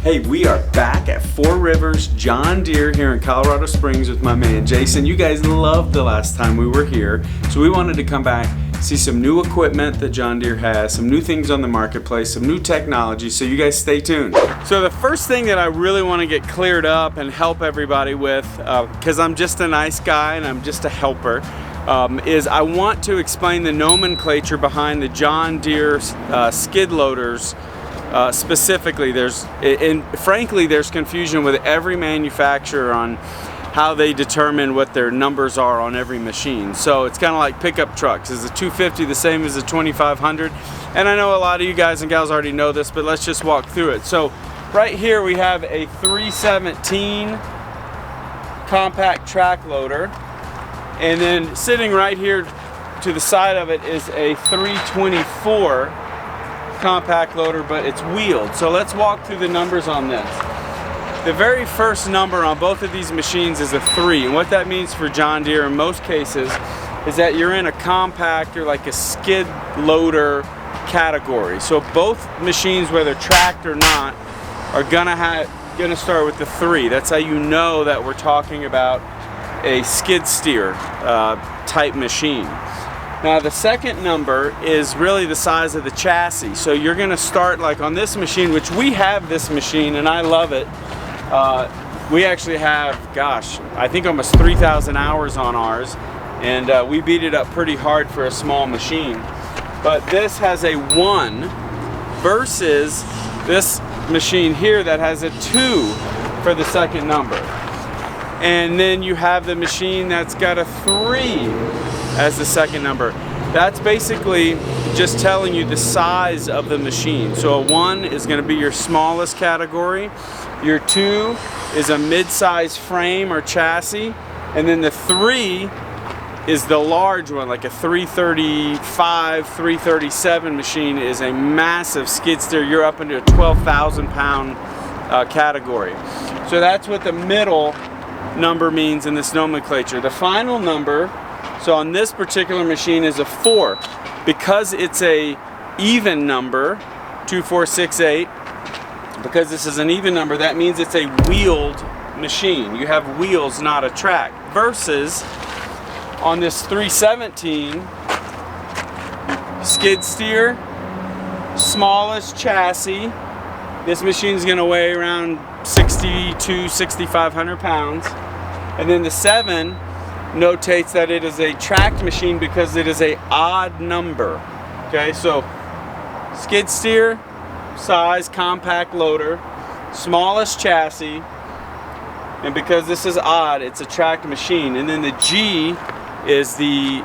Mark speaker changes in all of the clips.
Speaker 1: Hey, we are back at Four Rivers John Deere here in Colorado Springs with my man Jason. You guys loved the last time we were here, so we wanted to come back, see some new equipment that John Deere has, some new things on the marketplace, some new technology, so you guys stay tuned. So the first thing that I really want to get cleared up and help everybody with, because I'm just a nice guy and I'm just a helper, is I want to explain the nomenclature behind the John Deere skid loaders. Specifically, frankly, there's confusion with every manufacturer on how they determine what their numbers are on every machine. So it's kind of like pickup trucks. Is the 250 the same as the 2500? And I know a lot of you guys and gals already know this, but let's just walk through it. So right here we have a 317 compact track loader, and then sitting right here to the side of it is a 324 compact loader, but it's wheeled. So let's walk through the numbers on this. The very first number on both of these machines is a 3, and what that means for John Deere in most cases is that you're in a compact or like a skid loader category. So both machines, whether tracked or not, are gonna start with the 3. That's how you know that we're talking about a skid steer type machine. Now the second number is really the size of the chassis. So you're gonna start like on this machine, which we have this machine and I love it. We actually have, gosh, I think almost 3,000 hours on ours, and we beat it up pretty hard for a small machine. But this has a 1 versus this machine here that has a 2 for the second number. And then you have the machine that's got a 3 as the second number. That's basically just telling you the size of the machine. So a 1 is going to be your smallest category. Your 2 is a mid-size frame or chassis. And then the 3 is the large one, like a 335, 337 machine is a massive skid steer. You're up into a 12,000 pound category. So that's what the middle number means in this nomenclature. The final number, so on this particular machine, is a 4. Because it's a even number, 2468, because this is an even number, that means it's a wheeled machine. You have wheels, not a track. Versus on this 317 skid steer, smallest chassis, this machine is going to weigh around 6,500 pounds. And then the 7 notates that it is a tracked machine because it is a odd number. Okay, so skid steer, size, compact loader, smallest chassis, and because this is odd, it's a tracked machine. And then the G is the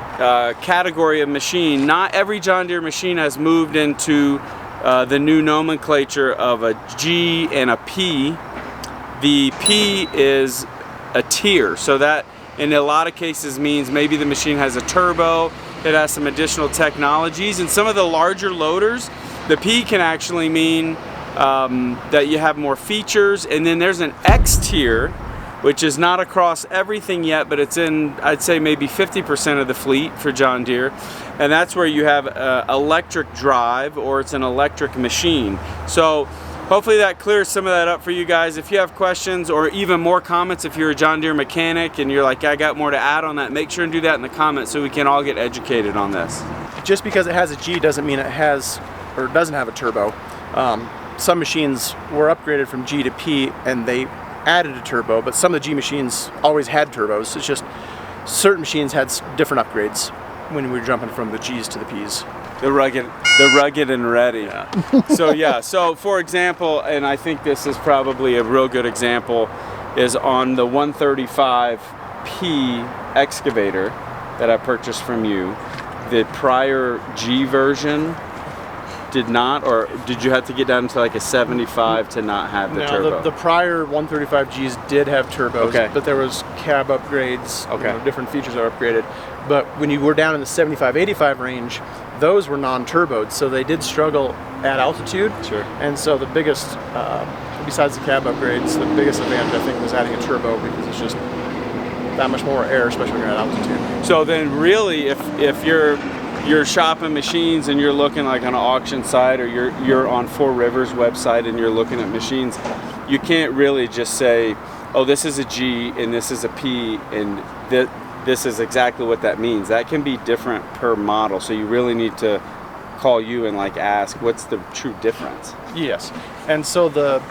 Speaker 1: category of machine. Not every John Deere machine has moved into the new nomenclature of a G and a P. The P is a tier, so that in a lot of cases means maybe the machine has a turbo, it has some additional technologies. And some of the larger loaders, the P can actually mean that you have more features. And then there's an X tier, which is not across everything yet, but it's in, I'd say maybe 50% of the fleet for John Deere. And that's where you have electric drive, or it's an electric machine. So hopefully that clears some of that up for you guys. If you have questions or even more comments, if you're a John Deere mechanic and you're like, I got more to add on that, make sure and do that in the comments so we can all get educated on this.
Speaker 2: Just because it has a G doesn't mean it has or doesn't have a turbo. Some machines were upgraded from G to P and they added a turbo, but some of the G machines always had turbos. It's just certain machines had different upgrades when we were jumping from the G's to the P's.
Speaker 1: The rugged and ready. Yeah. So for example, and I think this is probably a real good example, is on the 135P excavator that I purchased from you. The prior G version did not, or did you have to get down to like a 75 to not have the turbo?
Speaker 2: The prior 135Gs did have turbos,
Speaker 1: okay,
Speaker 2: but there was cab upgrades,
Speaker 1: okay,
Speaker 2: different features that were upgraded. But when you were down in the 75-85 range, those were non-turboed, so they did struggle at altitude.
Speaker 1: Sure.
Speaker 2: And so the biggest, besides the cab upgrades, the biggest advantage I think was adding a turbo, because it's just that much more air, especially when you're at altitude.
Speaker 1: So then really, if you're you're shopping machines and you're looking like on an auction site, or you're on Four Rivers website and you're looking at machines, you can't really just say, oh, this is a G and this is a P and this is exactly what that means. That can be different per model, so you really need to call you and like ask what's the true difference.
Speaker 2: Yes, and so the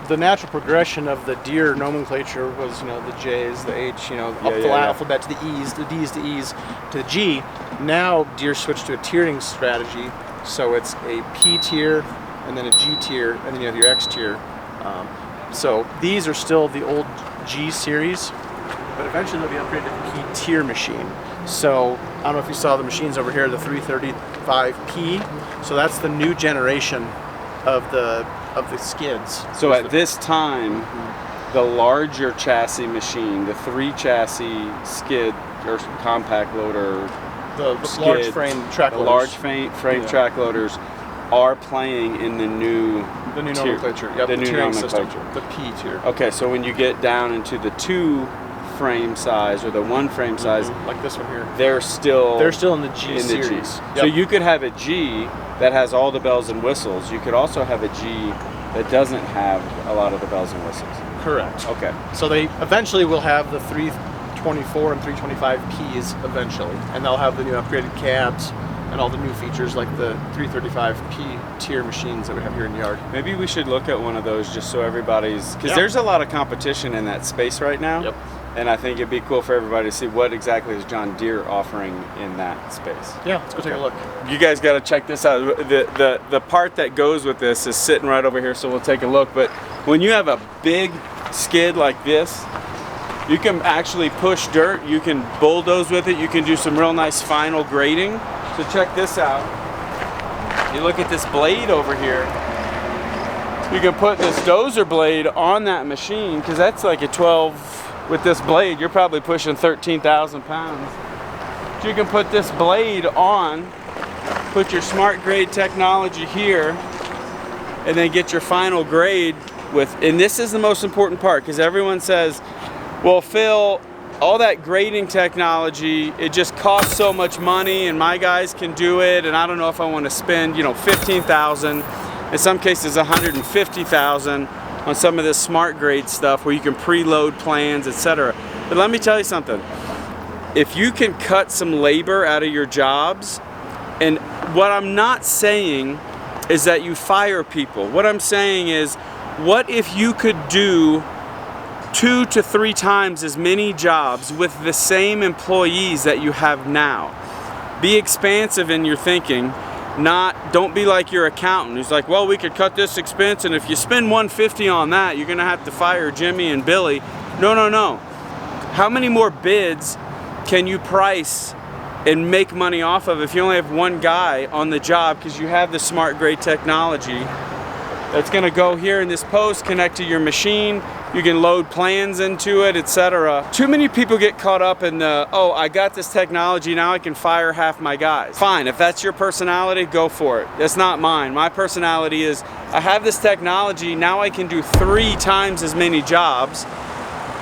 Speaker 2: natural progression of the Deere nomenclature was, you know, the J's, the H, you know, up the alphabet to the E's, the D's to E's to the G. Now Deere switched to a tiering strategy, so it's a P tier and then a G tier and then you have your X tier. So these are still the old G series, but eventually they'll be upgraded to the P tier machine. So I don't know if you saw the machines over here, the 335P. So that's the new generation of the skids.
Speaker 1: So at this time, the larger chassis machine, the 3 chassis skid or compact loader,
Speaker 2: the large frame track loaders,
Speaker 1: large frame track loaders are playing in the new
Speaker 2: nomenclature. Yep, the new nomenclature, the P tier.
Speaker 1: Okay, so when you get down into the 2 frame size or the 1 frame size,
Speaker 2: like this one here,
Speaker 1: they're still
Speaker 2: in the G series.
Speaker 1: Yep. So you could have a G that has all the bells and whistles. You could also have a G that doesn't have a lot of the bells and whistles.
Speaker 2: Correct.
Speaker 1: Okay. So
Speaker 2: they eventually will have the 324 and 325Ps eventually, and they'll have the new upgraded cabs and all the new features like the 335P tier machines that we have here in the yard.
Speaker 1: Maybe we should look at one of those just so everybody's, because
Speaker 2: Yep.
Speaker 1: there's a lot of competition in that space right now.
Speaker 2: Yep.
Speaker 1: And I think it'd be cool for everybody to see what exactly is John Deere offering in that space.
Speaker 2: Yeah, let's go take a look.
Speaker 1: You guys got to check this out. The part that goes with this is sitting right over here, so we'll take a look. But when you have a big skid like this, you can actually push dirt, you can bulldoze with it, you can do some real nice final grading. So check this out. You look at this blade over here. You can put this dozer blade on that machine, because that's like a 12, with this blade, you're probably pushing 13,000 pounds. So you can put this blade on, put your smart grade technology here, and then get your final grade with, and this is the most important part, because everyone says, well, Phil, all that grading technology, it just costs so much money and my guys can do it, and I don't know if I want to spend, you know, 15,000, in some cases 150,000 on some of this smart grade stuff where you can preload plans, etc. But let me tell you something. If you can cut some labor out of your jobs, and what I'm not saying is that you fire people. What I'm saying is, what if you could do 2 to 3 times as many jobs with the same employees that you have now? Be expansive in your thinking. Don't be like your accountant who's like, well, we could cut this expense, and if you spend $150 on that, you're gonna have to fire Jimmy and Billy. No. How many more bids can you price and make money off of if you only have one guy on the job, because you have the smart grade technology that's gonna go here in this post, connect to your machine, you can load plans into it, etc. Too many people get caught up in the, oh, I got this technology, now I can fire half my guys. Fine, if that's your personality, go for it. That's not mine. My personality is, I have this technology, now I can do 3 times as many jobs,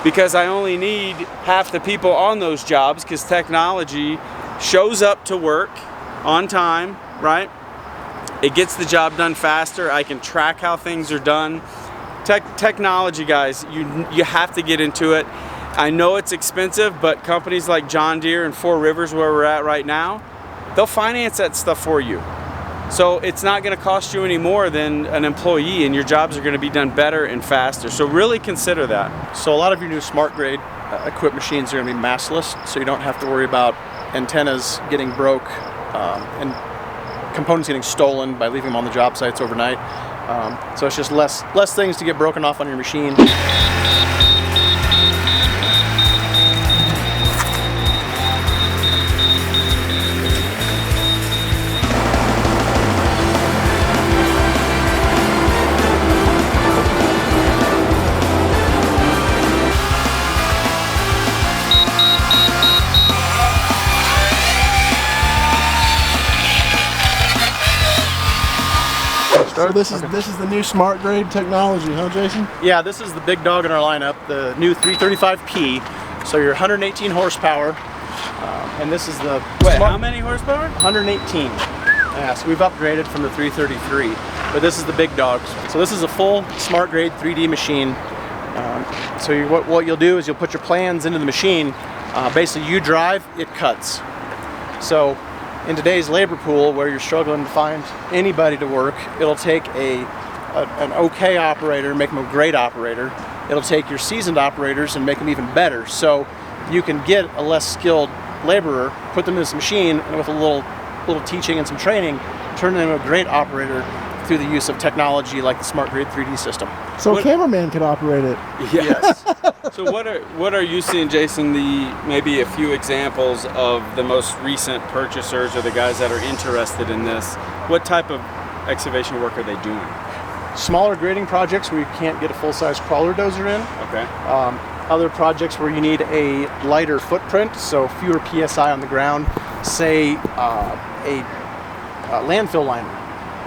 Speaker 1: because I only need half the people on those jobs, because technology shows up to work on time, right? It gets the job done faster. I can track how things are done. Technology, guys, you have to get into it. I know it's expensive, but companies like John Deere and Four Rivers, where we're at right now, they'll finance that stuff for you. So it's not going to cost you any more than an employee, and your jobs are going to be done better and faster. So really consider that.
Speaker 2: So a lot of your new smart grade equipped machines are going to be massless, so you don't have to worry about antennas getting broke and components getting stolen by leaving them on the job sites overnight. So it's just less things to get broken off on your machine.
Speaker 3: So this is the new smart grade technology, huh, Jason?
Speaker 2: Yeah, this is the big dog in our lineup, the new 335P. So your 118 horsepower, And this is the
Speaker 1: Wait, how many horsepower?
Speaker 2: 118. Yeah, so we've upgraded from the 333, but this is the big dogs. So this is a full smart grade 3D machine. What you'll do is you'll put your plans into the machine. Basically, you drive, it cuts. So in today's labor pool, where you're struggling to find anybody to work, it'll take an okay operator, make them a great operator. It'll take your seasoned operators and make them even better. So you can get a less skilled laborer, put them in this machine, and with a little teaching and some training, turn them into a great operator through the use of technology like the Smart Grade 3D system.
Speaker 3: So a cameraman could operate it.
Speaker 1: Yes. So what are you seeing, Jason? Maybe a few examples of the most recent purchasers or the guys that are interested in this. What type of excavation work are they doing?
Speaker 2: Smaller grading projects where you can't get a full-size crawler dozer in.
Speaker 1: Okay.
Speaker 2: Other projects where you need a lighter footprint, so fewer PSI on the ground. Say a landfill liner,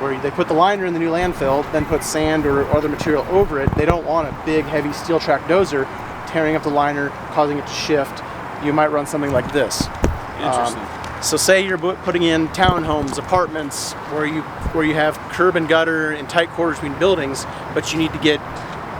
Speaker 2: where they put the liner in the new landfill, then put sand or other material over it. They don't want a big, heavy steel track dozer tearing up the liner, causing it to shift. You might run something like this.
Speaker 1: Interesting.
Speaker 2: So say you're putting in townhomes, apartments, where you have curb and gutter and tight quarters between buildings, but you need to get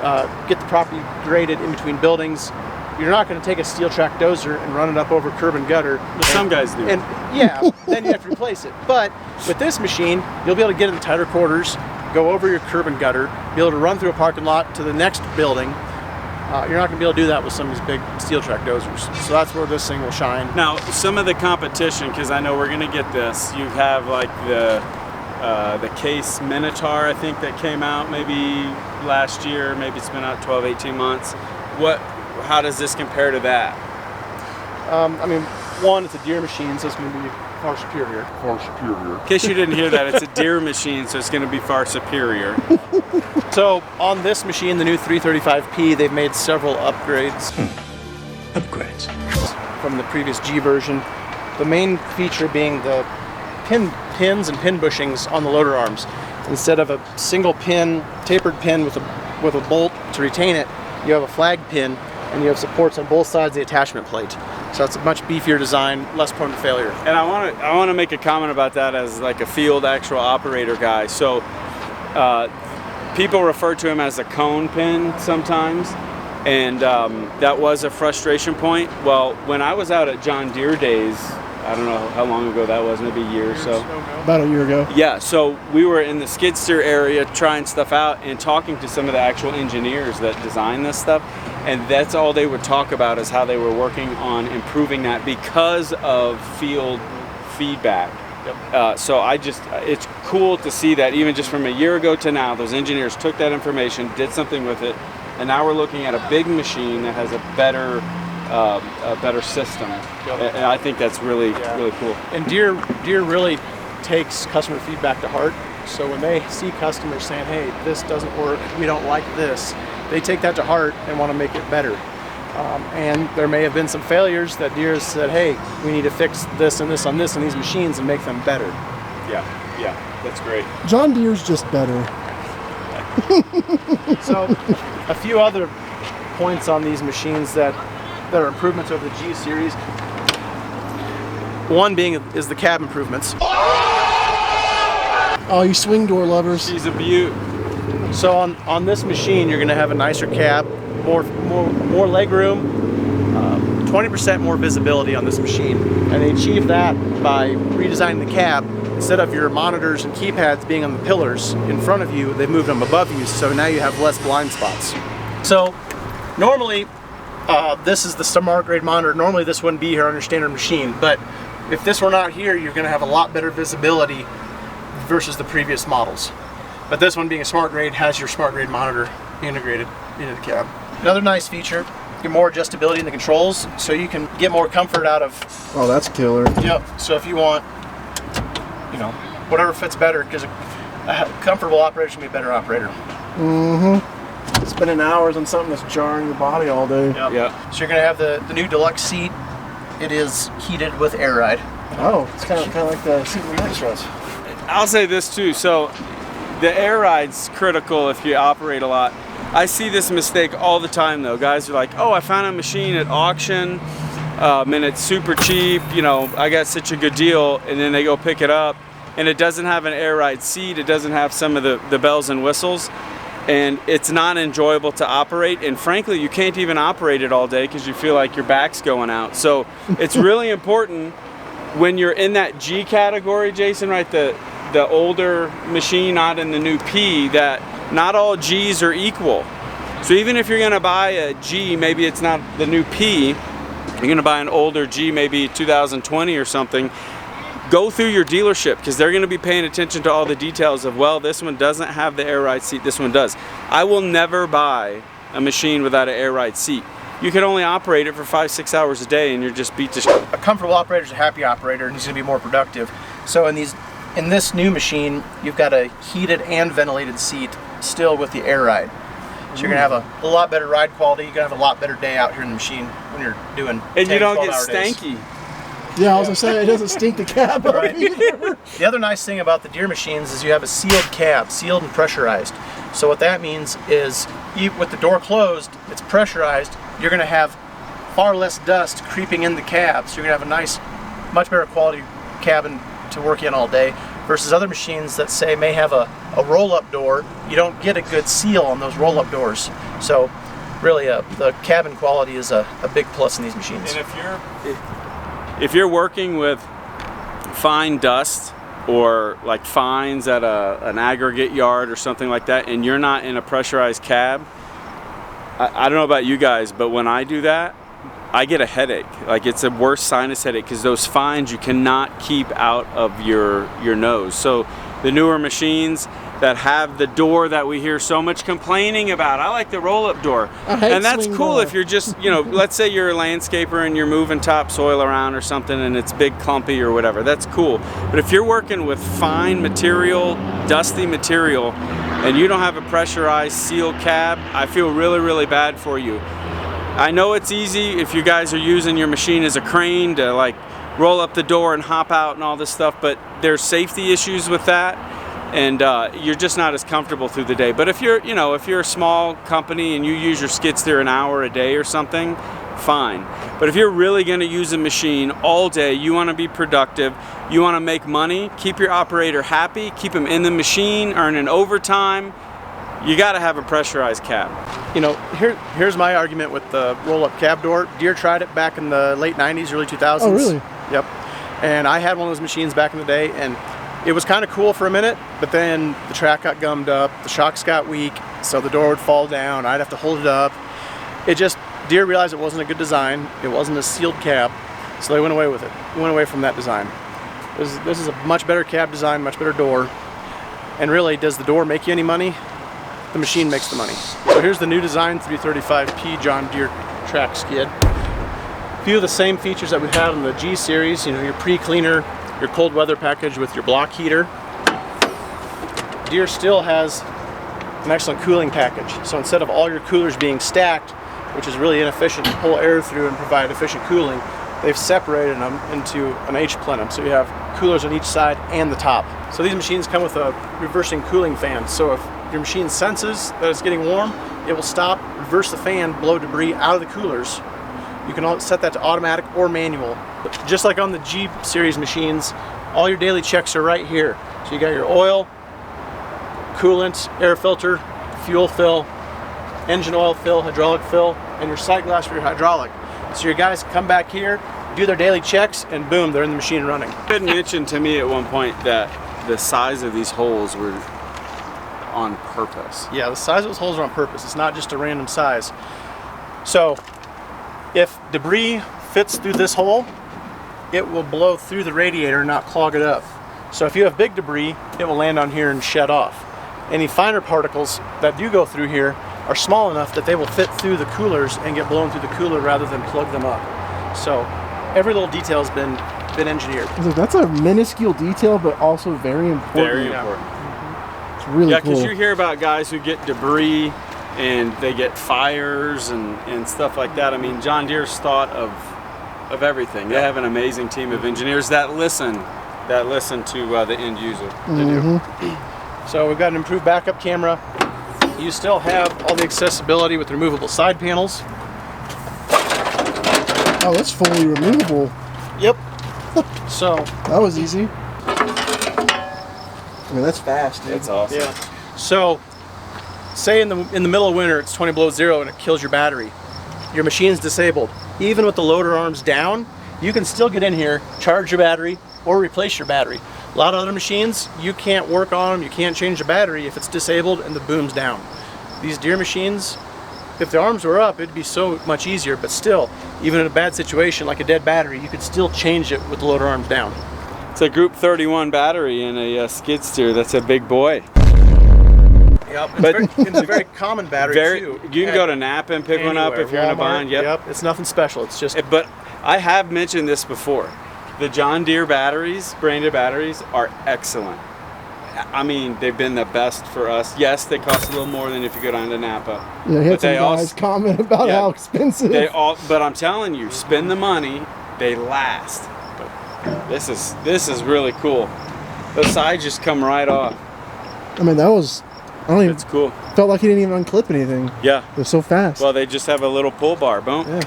Speaker 2: the property graded in between buildings. You're not going to take a steel track dozer and run it up over curb and gutter.
Speaker 1: Well, some guys do.
Speaker 2: And yeah, then you have to replace it. But with this machine, you'll be able to get in the tighter quarters, go over your curb and gutter, be able to run through a parking lot to the next building. You're not going to be able to do that with some of these big steel track dozers. So that's where this thing will shine.
Speaker 1: Now, some of the competition, because I know we're going to get this, you have like the Case Minotaur, I think, that came out maybe last year. Maybe it's been out 12, 18 months. How does this compare to that?
Speaker 2: I mean, one, it's a Deere machine, so it's going to be far superior.
Speaker 1: In case you didn't hear that, it's a Deere machine, so it's going to be far superior.
Speaker 2: So on this machine, the new 335P, they've made several upgrades.
Speaker 4: Upgrades.
Speaker 2: From the previous G version. The main feature being the pins and pin bushings on the loader arms. Instead of a single pin, tapered pin with a bolt to retain it, you have a flag pin, and you have supports on both sides of the attachment plate. So it's a much beefier design, less prone to failure.
Speaker 1: And I want to make a comment about that as like a field actual operator guy. So people refer to him as a cone pin sometimes, and that was a frustration point. Well, when I was out at John Deere days, I don't know how long ago that was, maybe a year or so.
Speaker 3: About a year ago.
Speaker 1: Yeah, so we were in the skid steer area trying stuff out and talking to some of the actual engineers that design this stuff, and that's all they would talk about is how they were working on improving that because of field feedback. Yep. So it's cool to see that even just from a year ago to now, those engineers took that information, did something with it, and now we're looking at a big machine that has a better system. Yep. And I think that's really cool.
Speaker 2: And Deere really takes customer feedback to heart. So when they see customers saying, hey, this doesn't work, we don't like this, they take that to heart and want to make it better. And there may have been some failures that Deere has said, hey, we need to fix this and this on this and these machines and make them better.
Speaker 1: Yeah, that's great.
Speaker 3: John Deere's just better.
Speaker 2: So a few other points on these machines that are improvements over the G series. One being is the cab improvements.
Speaker 3: Oh, you swing door lovers.
Speaker 1: She's a beaut.
Speaker 2: So on this machine, you're going to have a nicer cab, more leg room, 20% more visibility on this machine, and they achieve that by redesigning the cab. Instead of your monitors and keypads being on the pillars in front of you, they've moved them above you, so now you have less blind spots. So normally, this is the Smart Grade monitor. Normally this wouldn't be here on your standard machine, but if this were not here, you're going to have a lot better visibility versus the previous models. But this one being a Smart Grade has your Smart Grade monitor integrated into the cab. Another nice feature, get more adjustability in the controls, so you can get more comfort out of.
Speaker 3: Oh, that's killer.
Speaker 2: Yep. So if you want, whatever fits better, because a comfortable operator should be a better operator.
Speaker 3: Mm-hmm. Spending hours on something that's jarring your body all day.
Speaker 2: Yep.
Speaker 1: Yeah.
Speaker 2: So you're gonna have the new deluxe seat. It is heated with air ride.
Speaker 3: Oh, it's kind of like the seat in the next dress.
Speaker 1: I'll say this too. So the air ride's critical if you operate a lot. I see this mistake all the time though. Guys are like, oh, I found a machine at auction and it's super cheap, you know, I got such a good deal, and then they go pick it up and it doesn't have an air ride seat, it doesn't have some of the bells and whistles, and it's not enjoyable to operate, and frankly you can't even operate it all day because you feel like your back's going out. So it's really important when you're in that G category, Jason, right, the older machine, not in the new P, that not all G's are equal. So even if you're gonna buy a G, maybe it's not the new P, you're gonna buy an older G, maybe 2020 or something, go through your dealership because they're gonna be paying attention to all the details of, well, this one doesn't have the air ride seat, this one does. I will never buy a machine without an air ride seat. You can only operate it for 5-6 hours a day and you're just beat to shit.
Speaker 2: A comfortable operator is a happy operator, and he's going to be more productive. So in this new machine, you've got a heated and ventilated seat still with the air ride. So you're going to have a lot better ride quality. You're going to have a lot better day out here in the machine when you're doing 10,
Speaker 1: and you don't get
Speaker 2: 12-hour days.
Speaker 1: stanky.
Speaker 3: Yeah, I was gonna say it doesn't stink the cab up
Speaker 2: Right.
Speaker 3: either.
Speaker 2: The other nice thing about the Deere machines is you have a sealed cab, sealed and pressurized. So what that means is with the door closed, it's pressurized, you're going to have far less dust creeping in the cab. So you're going to have a nice, much better quality cabin to work in all day versus other machines that say may have a roll-up door. You don't get a good seal on those roll-up doors. So really the cabin quality is a big plus in these machines.
Speaker 1: And if you're working with fine dust or like fines at an aggregate yard or something like that, and you're not in a pressurized cab, I don't know about you guys, but when I do that, I get a headache. Like, it's a worse sinus headache because those fines you cannot keep out of your nose. So the newer machines that have the door that we hear so much complaining about, I like the roll-up door. And that's
Speaker 3: swing
Speaker 1: cool
Speaker 3: door.
Speaker 1: if you're just, you know, let's say you're a landscaper and you're moving topsoil around or something and it's big clumpy or whatever, that's cool. But if you're working with fine material, dusty material, and you don't have a pressurized sealed cab, I feel really, really bad for you. I know it's easy if you guys are using your machine as a crane to like roll up the door and hop out and all this stuff, but there's safety issues with that, and you're just not as comfortable through the day. But if you're, you know, if you're a small company and you use your skid steer an hour a day or something, fine. But if you're really going to use a machine all day, you want to be productive, you want to make money, keep your operator happy, keep him in the machine, earning overtime, you got to have a pressurized cab.
Speaker 2: You know, here's my argument with the roll-up cab door. Deere tried it back in the late 90s, early 2000s.
Speaker 3: Oh, really?
Speaker 2: Yep. And I had one of those machines back in the day, and it was kind of cool for a minute, but then the track got gummed up, the shocks got weak, so the door would fall down, I'd have to hold it up. Deere realized it wasn't a good design, it wasn't a sealed cab, so they went away with it. We went away from that design. This is a much better cab design, much better door. And really, does the door make you any money? The machine makes the money. So here's the new design 335P John Deere track skid. A few of the same features that we had on the G series, you know, your pre-cleaner, your cold weather package with your block heater. Deere still has an excellent cooling package. So instead of all your coolers being stacked, which is really inefficient to pull air through and provide efficient cooling, they've separated them into an H plenum. So you have coolers on each side and the top. So these machines come with a reversing cooling fan. So if your machine senses that it's getting warm, it will stop, reverse the fan, blow debris out of the coolers. You can set that to automatic or manual. But just like on the G series machines, all your daily checks are right here. So you got your oil, coolant, air filter, fuel fill, engine oil fill, hydraulic fill, and your sight glass for your hydraulic. So your guys come back here, do their daily checks, and boom, they're in the machine running.
Speaker 1: You had mentioned to me at one point that the size of these holes were on purpose.
Speaker 2: Yeah, the size of those holes are on purpose. It's not just a random size. So if debris fits through this hole, it will blow through the radiator and not clog it up. So if you have big debris, it will land on here and shed off. Any finer particles that do go through here are small enough that they will fit through the coolers and get blown through the cooler rather than plug them up. So every little detail has been engineered.
Speaker 3: That's a minuscule detail, but also very important.
Speaker 1: Very important.
Speaker 3: It's really
Speaker 1: Yeah,
Speaker 3: cool.
Speaker 1: because you hear about guys who get debris and they get fires and stuff like that. I mean, John Deere's thought of everything. They have an amazing team of engineers that listen to the end user. They do.
Speaker 2: So we've got an improved backup camera. You still have all the accessibility with removable side panels.
Speaker 3: Oh, that's fully removable.
Speaker 2: Yep. So
Speaker 3: That was easy. I mean, that's fast, dude.
Speaker 1: It's awesome.
Speaker 2: yeah. So say in the middle of winter it's 20 below zero and it kills your battery. Your machine's disabled. Even with the loader arms down, you can still get in here, charge your battery, or replace your battery. A lot of other machines, you can't work on them, you can't change the battery if it's disabled and the boom's down. These Deere machines, if the arms were up, it'd be so much easier, but still, even in a bad situation like a dead battery, you could still change it with the loader arms down.
Speaker 1: It's a Group 31 battery in a skid steer. That's a big boy.
Speaker 2: Yep,
Speaker 1: But-
Speaker 2: it's a very common battery too.
Speaker 1: You can go to Napa and pick one up
Speaker 2: Anywhere,
Speaker 1: if you're in a
Speaker 2: Walmart,
Speaker 1: bind. Yep.
Speaker 2: It's nothing special. It's just
Speaker 1: But I have mentioned this before. The John Deere batteries, branded batteries, are excellent. I mean, they've been the best for us. Yes, they cost a little more than if you go down to Napa.
Speaker 3: Yeah, I had
Speaker 1: But
Speaker 3: some
Speaker 1: they
Speaker 3: guys
Speaker 1: also-
Speaker 3: comment about
Speaker 1: Yeah.
Speaker 3: how expensive.
Speaker 1: But I'm telling you, spend the money, they last. But this is really cool. The sides just come right off.
Speaker 3: I mean, that was. I don't even.
Speaker 1: It's cool.
Speaker 3: Felt like he didn't even unclip anything.
Speaker 1: Yeah.
Speaker 3: It was so fast.
Speaker 1: Well, they just have a little pull bar. Boom.
Speaker 3: Yeah.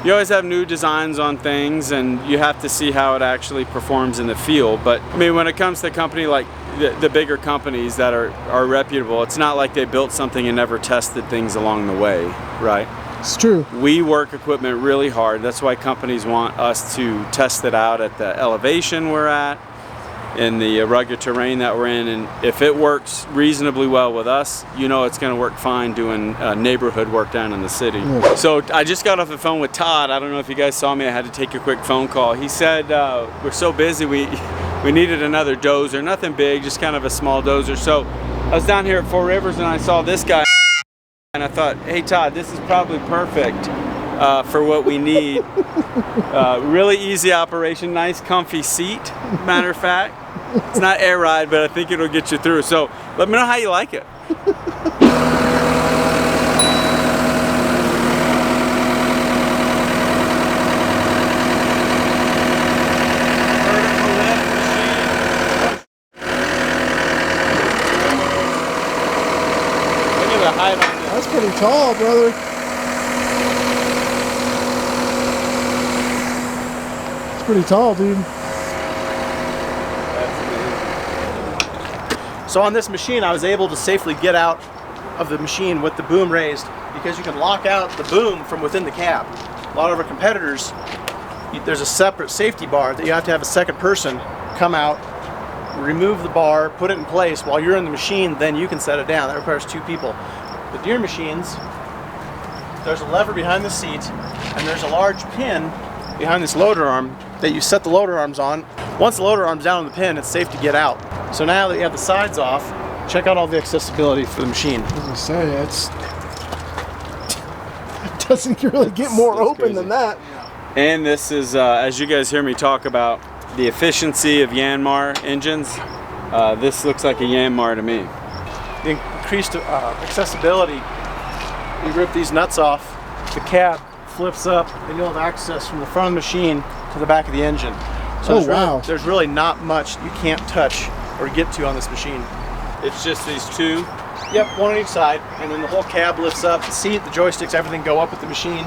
Speaker 1: You always have new designs on things, and you have to see how it actually performs in the field. But I mean, when it comes to a company like the bigger companies that are reputable, it's not like they built something and never tested things along the way, right?
Speaker 3: It's true.
Speaker 1: We work equipment really hard. That's why companies want us to test it out at the elevation we're at, in the rugged terrain that we're in, and if it works reasonably well with us, you know it's going to work fine doing neighborhood work down in the city.
Speaker 3: Yeah.
Speaker 1: So I just got off the phone with Todd. I don't know if you guys saw me. I had to take a quick phone call. He said we're so busy we needed another dozer, nothing big, just kind of a small dozer. So I was down here at Four Rivers and I saw this guy and I thought, hey Todd, this is probably perfect for what we need. Really easy operation, nice comfy seat, matter of fact. It's not air ride, but I think it'll get you through. So let me know how you like it. Look at the height on this.
Speaker 3: That's pretty tall, brother. It's pretty tall, dude.
Speaker 2: So on this machine, I was able to safely get out of the machine with the boom raised because you can lock out the boom from within the cab. A lot of our competitors, there's a separate safety bar that you have to have a second person come out, remove the bar, put it in place while you're in the machine, then you can set it down. That requires two people. The Deere machines, there's a lever behind the seat and there's a large pin behind this loader arm that you set the loader arms on. Once the loader arm's down on the pin, it's safe to get out. So now that you have the sides off, check out all the accessibility for the machine.
Speaker 3: I was gonna say, it's it doesn't really get more
Speaker 1: That's
Speaker 3: open
Speaker 1: crazy.
Speaker 3: than that.
Speaker 1: And this is, as you guys hear me talk about the efficiency of Yanmar engines, this looks like a Yanmar to me.
Speaker 2: The increased accessibility, you rip these nuts off, the cab flips up, and you'll have access from the front of the machine to the back of the engine. So
Speaker 3: Oh, wow.
Speaker 2: There's really not much you can't touch or get to on this machine.
Speaker 1: It's just these two.
Speaker 2: Yep, one on each side, and then the whole cab lifts up. The seat, the joysticks, everything go up with the machine.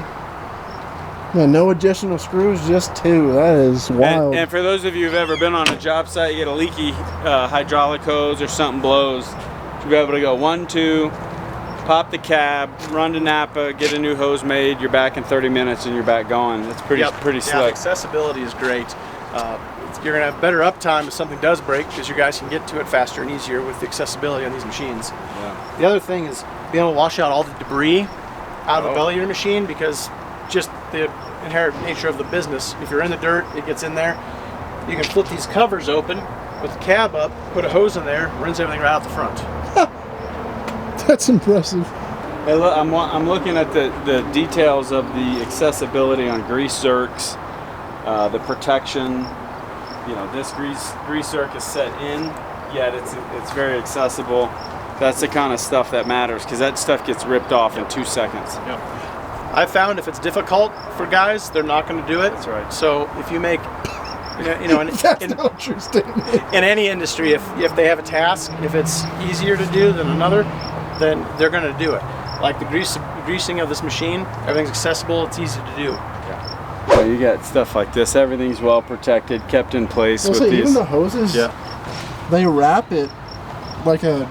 Speaker 3: Man, no additional screws, just two. That is wild.
Speaker 1: And for those of you who've ever been on a job site, you get a leaky hydraulic hose or something blows, you'll be able to go 1, 2, pop the cab, run to Napa, get a new hose made, you're back in 30 minutes and you're back going. It's pretty
Speaker 2: Yeah,
Speaker 1: slick.
Speaker 2: accessibility is great. You're going to have better uptime if something does break because you guys can get to it faster and easier with the accessibility on these machines.
Speaker 1: Yeah.
Speaker 2: The other thing is being able to wash out all the debris out of the
Speaker 1: Oh.
Speaker 2: belly of your machine because just the inherent nature of the business. If you're in the dirt, it gets in there. You can flip these covers open with the cab up, put a hose in there, rinse everything right out the front.
Speaker 3: That's impressive.
Speaker 1: Hey, look, I'm looking at the details of the accessibility on grease zerks, the protection. You know, this grease zerk is set in, yet it's very accessible. That's the kind of stuff that matters because that stuff gets ripped off in 2 seconds.
Speaker 2: Yep. I found if it's difficult for guys, they're not going to do it.
Speaker 1: That's right.
Speaker 2: So if you make, you know,
Speaker 3: That's not a true statement.
Speaker 2: in any industry, if they have a task, if it's easier to do than another, then they're going to do it. Like the greasing of this machine, everything's accessible, it's easy to do.
Speaker 1: So you got stuff like this. Everything's well protected, kept in place
Speaker 3: Well,
Speaker 1: with
Speaker 3: see,
Speaker 1: these.
Speaker 3: even the hoses, they wrap it like you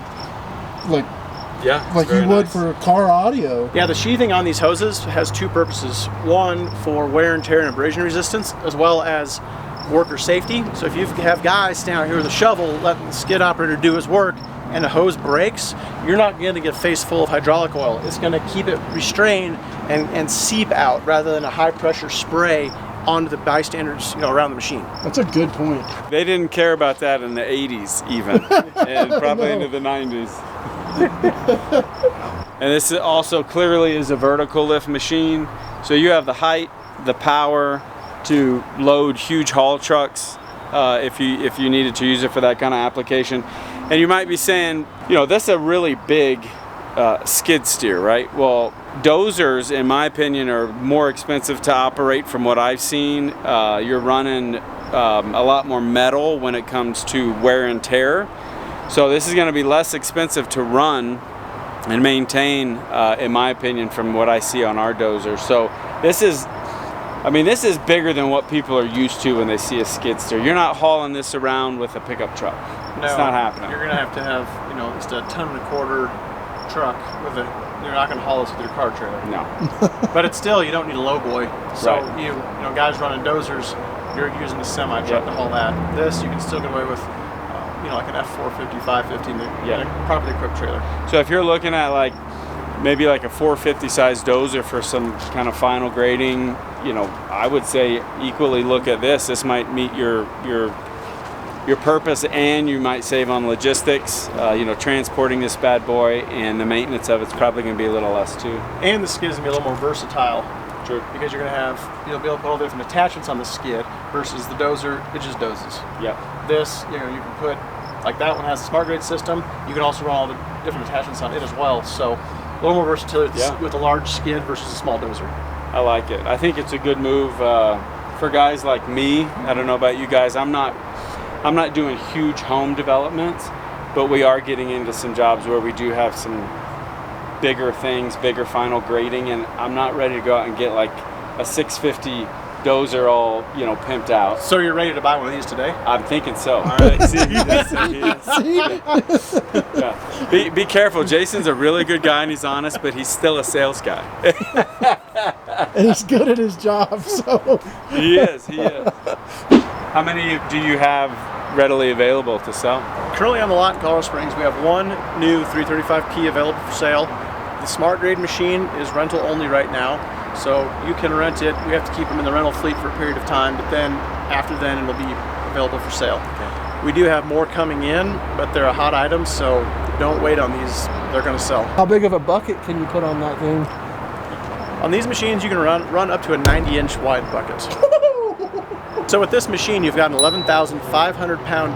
Speaker 3: would for car audio.
Speaker 2: Yeah, the sheathing on these hoses has two purposes. One, for wear and tear and abrasion resistance, as well as worker safety. So if you have guys standing out here with a shovel, letting the skid operator do his work, and the hose breaks, you're not going to get a face full of hydraulic oil. It's going to keep it restrained and seep out rather than a high pressure spray onto the bystanders, around the machine.
Speaker 3: That's a good point.
Speaker 1: They didn't care about that in the 80s even, and probably into the 90s. And this also clearly is a vertical lift machine. So you have the height, the power to load huge haul trucks if you needed to use it for that kind of application. And you might be saying, this is a really big skid steer, right? Well, dozers, in my opinion, are more expensive to operate from what I've seen. You're running a lot more metal when it comes to wear and tear. So this is going to be less expensive to run and maintain, in my opinion, from what I see on our dozers. So this is bigger than what people are used to when they see a skid steer. You're not hauling this around with a pickup truck.
Speaker 2: No,
Speaker 1: it's not happening.
Speaker 2: You're going to have just a 1.25 ton truck with it. You're not going to haul this with your car trailer.
Speaker 1: No.
Speaker 2: But it's still, you don't need a low boy. So
Speaker 1: Right.
Speaker 2: guys running dozers, you're using a semi truck to haul that. This you can still get away with, like an F450, 550, in a properly equipped trailer.
Speaker 1: So if you're looking at maybe like a 450 size dozer for some kind of final grading, I would say equally look at this. This might meet your purpose, and you might save on logistics. Transporting this bad boy and the maintenance of it's probably going to be a little less too.
Speaker 2: And the skid is going to be a little more versatile.
Speaker 1: True.
Speaker 2: Because you're going to have, you'll be able to put all the different attachments on the skid versus the dozer, it just dozes.
Speaker 1: Yep.
Speaker 2: This, you can put, like that one has a smart grade system. You can also run all the different attachments on it as well. So a little more versatility with a large skid versus a small dozer.
Speaker 1: I like it. I think it's a good move for guys like me. I don't know about you guys. I'm not doing huge home developments, but we are getting into some jobs where we do have some bigger things, bigger final grading, and I'm not ready to go out and get like a 650 dozer all pimped out.
Speaker 2: So you're ready to buy one of these today?
Speaker 1: I'm thinking so. All right. Yeah. Be careful. Jason's a really good guy and he's honest, but he's still a sales guy.
Speaker 3: And he's good at his job, so.
Speaker 1: He is. How many do you have readily available to sell?
Speaker 2: Currently on the lot in Colorado Springs, we have one new 335P available for sale. The smart grade machine is rental only right now, so you can rent it. We have to keep them in the rental fleet for a period of time, but then after then it'll be available for sale. Okay. We do have more coming in, but they're a hot item, so don't wait on these. They're going to sell.
Speaker 3: How big of a bucket can you put on that thing?
Speaker 2: On these machines, you can run up to a 90-inch wide bucket. So with this machine, you've got an 11,500 pound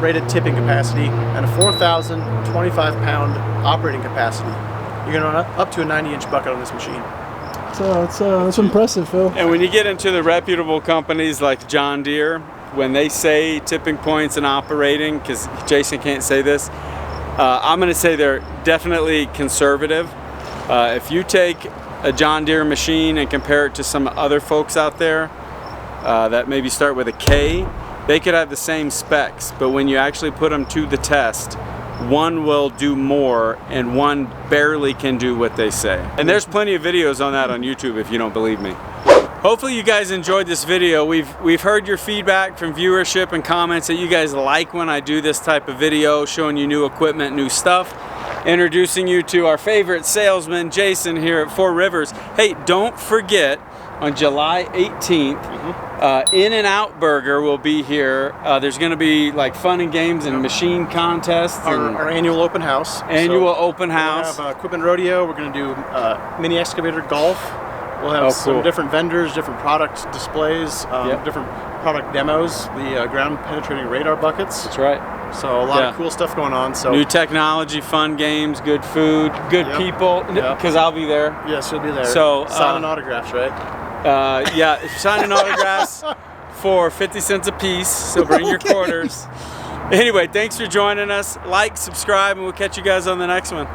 Speaker 2: rated tipping capacity and a 4,025 pound operating capacity. You're going to run up to a 90-inch bucket on this machine.
Speaker 3: So it's impressive, Phil.
Speaker 1: And when you get into the reputable companies like John Deere, when they say tipping points and operating, because Jason can't say this, I'm going to say they're definitely conservative. If you take a John Deere machine and compare it to some other folks out there that maybe start with a K, they could have the same specs, but when you actually put them to the test, one will do more and one barely can do what they say. And there's plenty of videos on that on YouTube if you don't believe me. Hopefully you guys enjoyed this video. We've heard your feedback from viewership and comments that you guys like when I do this type of video, showing you new equipment, new stuff, introducing you to our favorite salesman, Jason, here at Four Rivers. Hey, don't forget, on July 18th, In-N-Out Burger will be here. There's going to be like fun and games and machine contests.
Speaker 2: Our annual open house.
Speaker 1: Open house.
Speaker 2: We'll have equipment rodeo. We're going to do mini excavator golf. We'll have some different vendors, different product displays, different product demos, the ground penetrating radar buckets.
Speaker 1: That's right.
Speaker 2: So a lot of cool stuff going on. So
Speaker 1: new technology, fun games, good food, good people, because I'll be there.
Speaker 2: Yes, you'll be there.
Speaker 1: So
Speaker 2: signing autographs, right?
Speaker 1: Signing autographs for 50 cents a piece, so bring your quarters. Anyway, thanks for joining us. Like, subscribe, and we'll catch you guys on the next one.